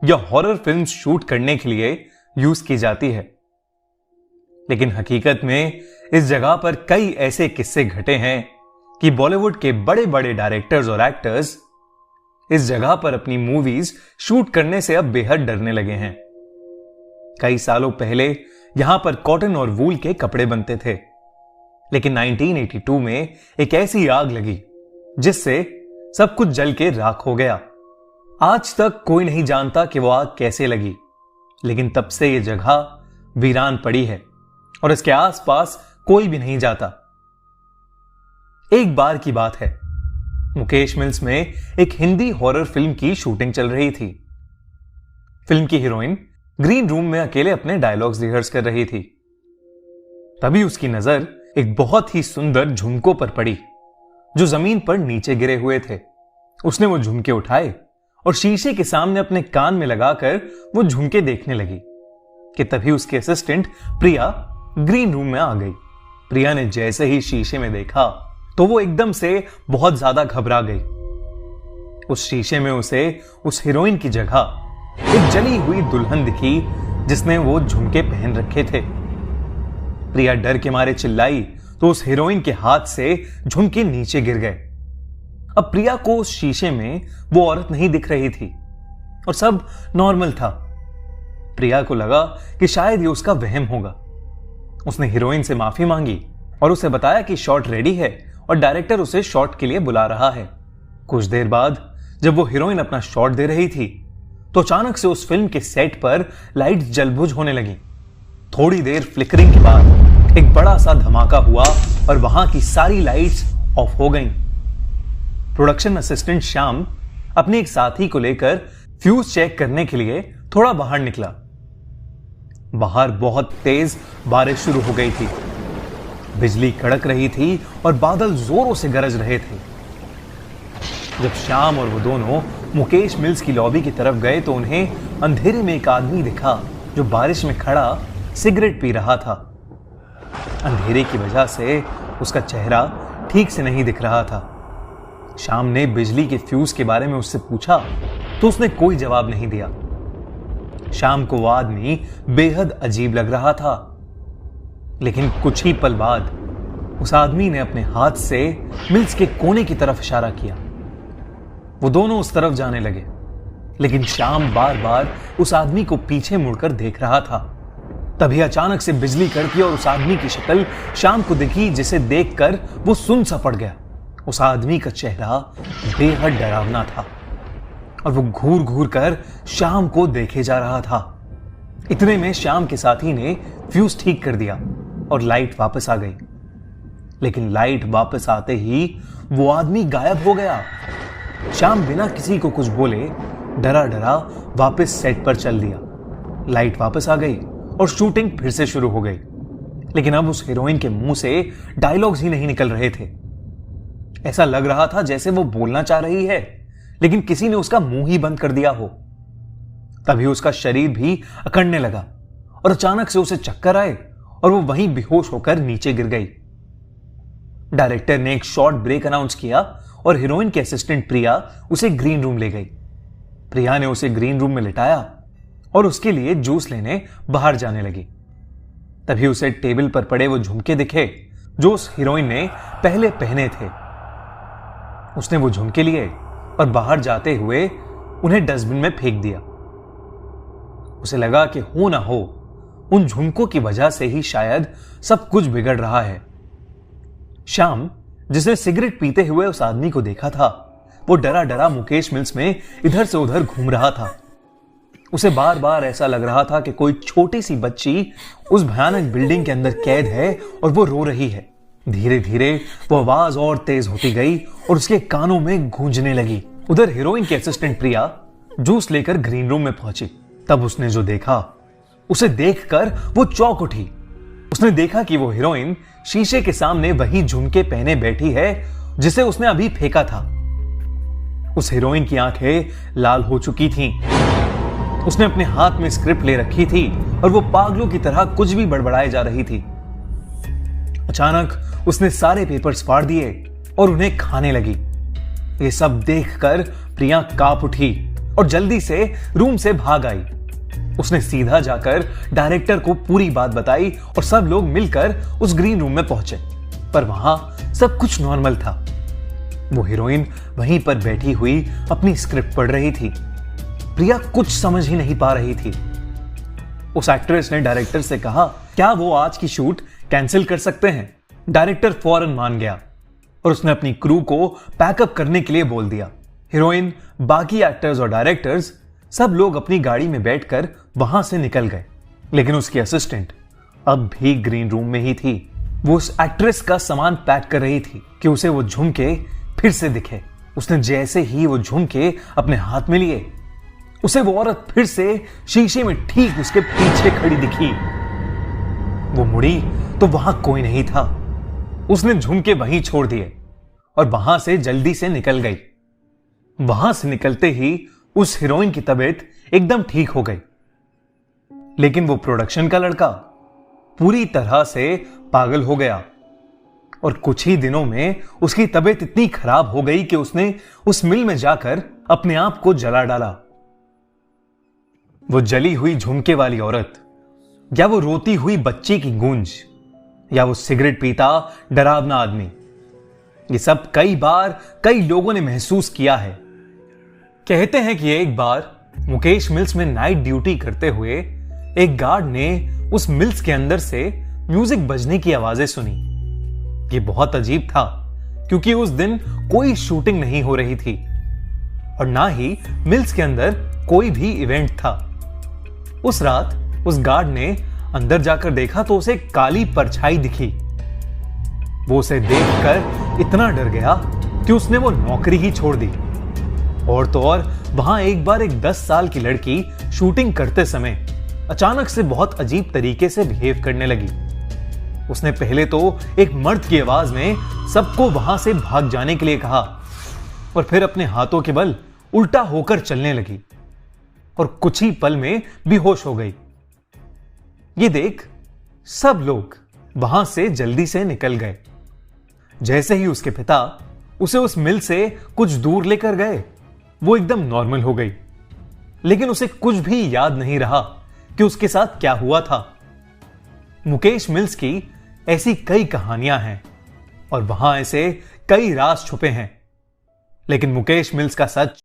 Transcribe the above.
या horror film shoot करने के लिए यूज की जाती है। लेकिन हकीकत में इस जगह पर कई ऐसे किस्से घटे हैं कि बॉलीवुड के बड़े बड़े डायरेक्टर्स और एक्टर्स इस जगह पर अपनी मूवीज शूट करने से अब बेहद डरने लगे हैं। कई सालों पहले यहां पर कॉटन और वूल के कपड़े बनते थे, लेकिन 1982 में एक ऐसी आग लगी जिससे सब कुछ जल के राख हो गया। आज तक कोई नहीं जानता कि वो आग कैसे लगी, लेकिन तब से ये जगह वीरान पड़ी है और इसके आसपास कोई भी नहीं जाता। एक बार की बात है, मुकेश मिल्स में एक हिंदी हॉरर फिल्म की शूटिंग चल रही थी। फिल्म की हीरोइन ग्रीन रूम में अकेले अपने डायलॉग्स रिहर्स कर रही थी। तभी उसकी नजर एक बहुत ही सुंदर झुमकों पर पड़ी जो जमीन पर नीचे गिरे हुए थे। उसने वो झुमके उठाए और शीशे के सामने अपने कान में लगाकर वो झुमके देखने लगी कि तभी उसकी असिस्टेंट प्रिया ग्रीन रूम में आ गई। प्रिया ने जैसे ही शीशे में देखा तो वो एकदम से बहुत ज्यादा घबरा गई। उस शीशे में उसे उस हीरोइन की जगह एक जली हुई दुल्हन दिखी जिसने वो झुमके पहन रखे थे। प्रिया डर के मारे चिल्लाई तो उस हीरोइन के हाथ से झुमके नीचे गिर गए। अब प्रिया को उस शीशे में वो औरत नहीं दिख रही थी और सब नॉर्मल था। प्रिया को लगा कि शायद ये उसका वहम होगा। उसने हीरोइन से माफी मांगी और उसे बताया कि शॉट रेडी है और डायरेक्टर उसे शॉट के लिए बुला रहा है। कुछ देर बाद जब वो हीरोइन अपना शॉट दे रही थी तो अचानक से उस फिल्म के सेट पर लाइट्स जलबुझ होने लगी। थोड़ी देर फ्लिकरिंग के बाद एक बड़ा सा धमाका हुआ और वहां की सारी लाइट्स ऑफ हो गईं। प्रोडक्शन असिस्टेंट श्याम अपने एक साथी को लेकर फ्यूज चेक करने के लिए थोड़ा बाहर निकला। बाहर बहुत तेज बारिश शुरू हो गई थी। बिजली कड़क रही थी और बादल जोरों से गरज रहे थे। जब श्याम और वो दोनों मुकेश मिल्स की लॉबी की तरफ गए तो उन्हें अंधेरे में एक आदमी दिखा जो बारिश में खड़ा सिगरेट पी रहा था। अंधेरे की वजह से उसका चेहरा ठीक से नहीं दिख रहा था। श्याम ने बिजली के फ्यूज के बारे में उससे पूछा तो उसने कोई जवाब नहीं दिया। श्याम को वो आदमी बेहद अजीब लग रहा था, लेकिन कुछ ही पल बाद उस आदमी ने अपने हाथ से मिल्स के कोने की तरफ इशारा किया। वो दोनों उस तरफ जाने लगे, लेकिन श्याम बार बार उस आदमी को पीछे मुड़कर देख रहा था। तभी अचानक से बिजली कड़की और उस आदमी की शक्ल श्याम को दिखी, जिसे देखकर वो सुन सा पड़ गया। उस आदमी का चेहरा बेहद डरावना था और वो घूर घूर कर श्याम को देखे जा रहा था। इतने में श्याम के साथी ने फ्यूज ठीक कर दिया और लाइट वापस आ गई, लेकिन लाइट वापस आते ही वो आदमी गायब हो गया। श्याम बिना किसी को कुछ बोले डरा डरा वापस सेट पर चल दिया। लाइट वापस आ गई और शूटिंग फिर से शुरू हो गई, लेकिन अब उस हीरोइन के मुंह से डायलॉग्स ही नहीं निकल रहे थे। ऐसा लग रहा था जैसे वो बोलना चाह रही है, लेकिन किसी ने उसका मुंह ही बंद कर दिया हो। तभी उसका शरीर भी अकड़ने लगा और अचानक से उसे चक्कर आए और वो वहीं बेहोश होकर नीचे गिर गई। डायरेक्टर ने एक शॉर्ट ब्रेक अनाउंस किया और हीरोइन के असिस्टेंट प्रिया उसे ग्रीन रूम ले गई। प्रिया ने उसे ग्रीन रूम में लिटाया और उसके लिए जूस लेने बाहर जाने लगी। तभी उसे टेबल पर पड़े वो झुमके दिखे जो उस हीरोइन ने पहले पहने थे। उसने वो झुमके लिए और बाहर जाते हुए उन्हें डस्टबिन में फेंक दिया। उसे लगा कि हो ना हो उन झुमकों की वजह से ही शायद सब कुछ बिगड़ रहा है। श्याम, जिसने सिगरेट पीते हुए उस आदमी को देखा था, वो डरा डरा मुकेश मिल्स में इधर से उधर घूम रहा था। उसे बार बार ऐसा लग रहा था कि कोई छोटी सी बच्ची उस भयानक बिल्डिंग के अंदर कैद है और वो रो रही है। धीरे धीरे वो आवाज और तेज होती गई और उसके कानों में गूंजने लगी। उधर हीरोइन की असिस्टेंट प्रिया जूस लेकर ग्रीन रूम में पहुंची। तब उसने जो देखा, उसे देखकर वो चौंक उठी। उसने देखा कि वो हीरोइन शीशे के सामने वही झुमके पहने बैठी है जिसे उसने अभी फेंका था। उस हीरोइन की आंखें लाल हो चुकी थीं। उसने अपने हाथ में स्क्रिप्ट ले रखी थी और वो पागलों की तरह कुछ भी बड़बड़ाए जा रही थी। अचानक उसने सारे पेपर्स फाड़ दिए और उन्हें खाने लगी। ये सब देखकर प्रिया कांप उठी और जल्दी से रूम से भाग आई। उसने सीधा जाकर डायरेक्टर को पूरी बात बताई और सब लोग मिलकर उस ग्रीन रूम में पहुंचे। पर वहां सब कुछ नॉर्मल था। वो हीरोइन वहीं पर बैठी हुई अपनी स्क्रिप्ट पढ़ रही थी। प्रिया कुछ समझ ही नहीं पा रही थी। उस एक्ट्रेस ने डायरेक्टर से कहा, क्या वो आज की शूट कैंसिल कर सकते हैं? डायरेक्टर फौरन मान गया और उसने अपनी क्रू को पैकअप करने के लिए बोल दिया। हीरोइन, बाकी एक्टर्स और डायरेक्टर्स सब लोग अपनी गाड़ी में बैठकर वहां से निकल गए, लेकिन उसकी असिस्टेंट अब भी ग्रीन रूम में ही थी। वो उस एक्ट्रेस का सामान पैक कर रही थी कि उसे वो झुमके फिर से दिखे। उसने जैसे ही वो झुमके अपने हाथ में लिए, उसे वो औरत फिर से शीशे में ठीक उसके पीछे खड़ी दिखी। वो मुड़ी तो वहां कोई नहीं था। उसने झुमके वहीं छोड़ दिए और वहां से जल्दी से निकल गई। वहां से निकलते ही उस हीरोइन की तबीयत एकदम ठीक हो गई। लेकिन वो प्रोडक्शन का लड़का पूरी तरह से पागल हो गया और कुछ ही दिनों में उसकी तबीयत इतनी खराब हो गई कि उसने उस मिल में जाकर अपने आप को जला डाला। वो जली हुई झुमके वाली औरत, या वो रोती हुई बच्ची की गूंज, या वो सिगरेट पीता डरावना आदमी, ये सब कई बार कई लोगों ने महसूस किया है। कहते हैं कि एक बार मुकेश मिल्स में नाइट ड्यूटी करते हुए एक गार्ड ने उस मिल्स के अंदर से म्यूजिक बजने की आवाजें सुनी। ये बहुत अजीब था क्योंकि उस दिन कोई शूटिंग नहीं हो रही थी और ना ही मिल्स के अंदर कोई भी इवेंट था। उस रात उस गार्ड ने अंदर जाकर देखा तो उसे काली परछाई दिखी। वो उसे देखकर इतना डर गया कि उसने वो नौकरी ही छोड़ दी। और तो और वहां एक बार एक 10 साल की लड़की शूटिंग करते समय अचानक से बहुत अजीब तरीके से बिहेव करने लगी। उसने पहले तो एक मर्द की आवाज में सबको वहां से भाग जाने के लिए कहा और फिर अपने हाथों के बल उल्टा होकर चलने लगी और कुछ ही पल में बेहोश हो गई। ये देख सब लोग वहां से जल्दी से निकल गए। जैसे ही उसके पिता उसे उस मिल से कुछ दूर लेकर गए, वो एकदम नॉर्मल हो गई। लेकिन उसे कुछ भी याद नहीं रहा कि उसके साथ क्या हुआ था। मुकेश मिल्स की ऐसी कई कहानियां हैं और वहां ऐसे कई राज छुपे हैं, लेकिन मुकेश मिल्स का सच